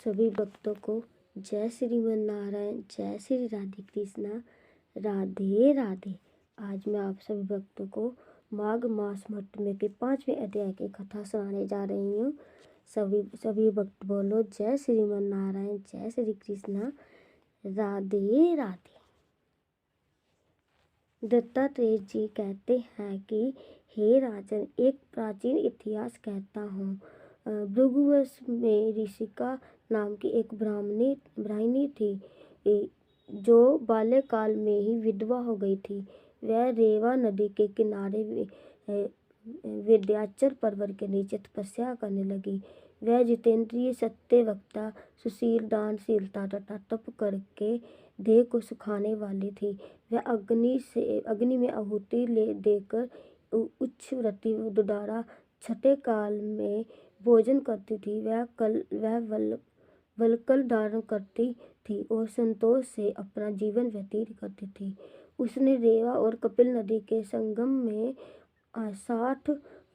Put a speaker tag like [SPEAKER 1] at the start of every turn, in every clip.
[SPEAKER 1] सभी भक्तों को जय श्रीमन नारायण, जय श्री राधे कृष्णा, राधे राधे। आज मैं आप सभी भक्तों को माघ मास महात्म्य के 5वें अध्याय की कथा सुनाने जा रही हूँ। सभी भक्त बोलो जय श्रीमन नारायण, जय श्री कृष्णा, राधे राधे। दत्तात्रेय जी कहते हैं कि हे राजन, एक प्राचीन इतिहास कहता हूँ। भृगुवंश में ऋषिका नाम की एक ब्राह्मणी थी जो बाल्यकाल में ही विधवा हो गई थी। वह रेवा नदी के किनारे विंध्याचल पर्वत के नीचे तपस्या करने लगी। वह जितेंद्रिय, सत्यवक्ता, सुशील, दानशीलता तथा तप करके देह को सुखाने वाली थी। वह अग्नि में आहुति देकर उच्च व्रति द्वारा छठे काल में भोजन करती थी। वह वल्कल धारण करती थी और संतोष से अपना जीवन व्यतीत करती थी। उसने रेवा और कपिल नदी के संगम में 60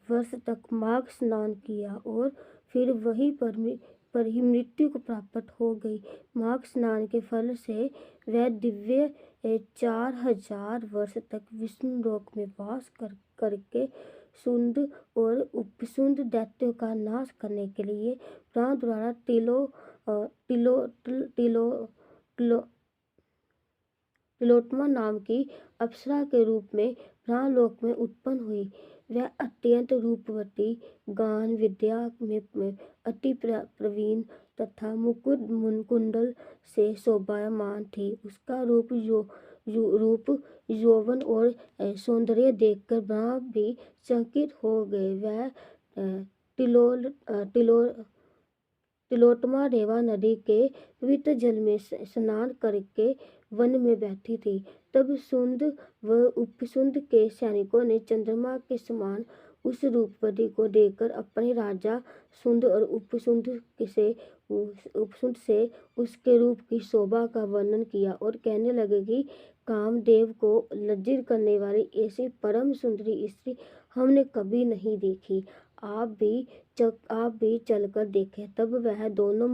[SPEAKER 1] वर्ष तक माघ स्नान किया और फिर वहीं पर ही मृत्यु को प्राप्त हो गई। माघ स्नान के फल से वह दिव्य 4000 वर्ष तक विष्णु लोक में वास करके सुंद और उपसुंद दैत्यों का नाश करने के लिए ब्रह्मा द्वारा तिलोत्तमा नाम की अप्सरा के रूप में ब्रह्मलोक में उत्पन्न हुई। वह अत्यंत रूपवती, गान विद्या में अति प्रवीण तथा मुकुट कुंडल से शोभायमान थी। उसका रूप यौवन और सौंदर्य देखकर ब्रह्मा भी चकित हो गए। वह तिलोत्तमा रेवा नदी के पवित्र जल में स्नान करके वन में बैठी थी। तब सुंद व उपसुंद के सैनिकों ने चंद्रमा के समान उस रूपवती को देखकर अपने राजा सुंद और उपसुंद से उसके रूप की शोभा का वर्णन किया और कहने लगे कि कामदेव को लज्जित करने वाली ऐसी परम सुंदरी स्त्री हमने कभी नहीं देखी। आप भी चलकर देखें। तब वह दोनों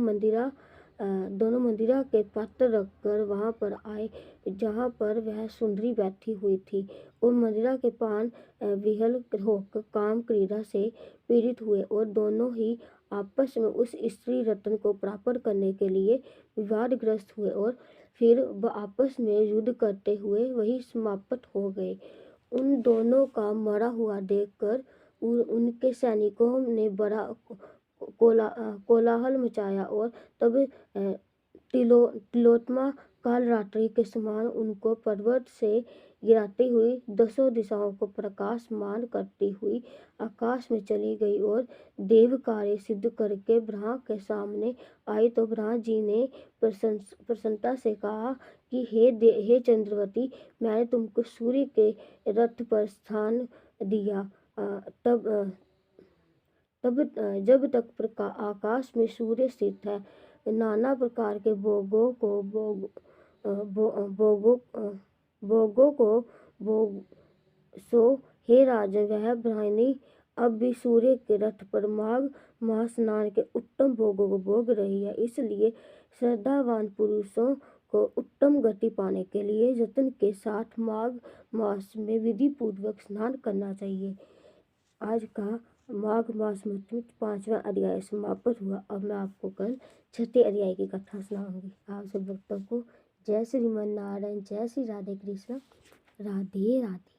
[SPEAKER 1] मंदिरा के पात्र रखकर वहां पर आए जहां पर वह सुंदरी बैठी हुई थी और मंदिरा के पान विहल होकर काम क्रीड़ा से पीड़ित हुए और दोनों ही आपस में उस स्त्री रत्न को प्राप्त करने के लिए विवादग्रस्त हुए और फिर आपस में युद्ध करते हुए वही समाप्त हो गए। उन दोनों का मरा हुआ देखकर उनके सैनिकों ने बड़ा कोलाहल मचाया और तब तिलोत्तमा काल रात्रि के समान उनको पर्वत से गिराती हुई 10 दिशाओं को प्रकाशमान करती हुई आकाश में चली गई और देव कार्य सिद्ध करके ब्रह्मा के सामने आई। तो ब्रह्मा जी ने प्रसन्नता से कहा कि हे चंद्रवती, मैंने तुमको सूर्य के रथ पर स्थान दिया। तब जब तक आकाश में सूर्य स्थित है, नाना प्रकार के भोगों को सो हे राजन, वह ब्राह्मणी अब भी सूर्य के रथ पर माघ मास स्नान के उत्तम भोगों को भोग रही है। इसलिए श्रद्धावान पुरुषों को उत्तम गति पाने के लिए यत्न के साथ माघ मास में विधि पूर्वक स्नान करना चाहिए। आज का माघ मास में 5वां अध्याय समाप्त हुआ। अब मैं आपको कल 6ठे अध्याय की कथा सुनाऊंगी। आप सब भक्तों को जय श्रीमन नारायण, जय श्री राधे कृष्ण, राधे राधे।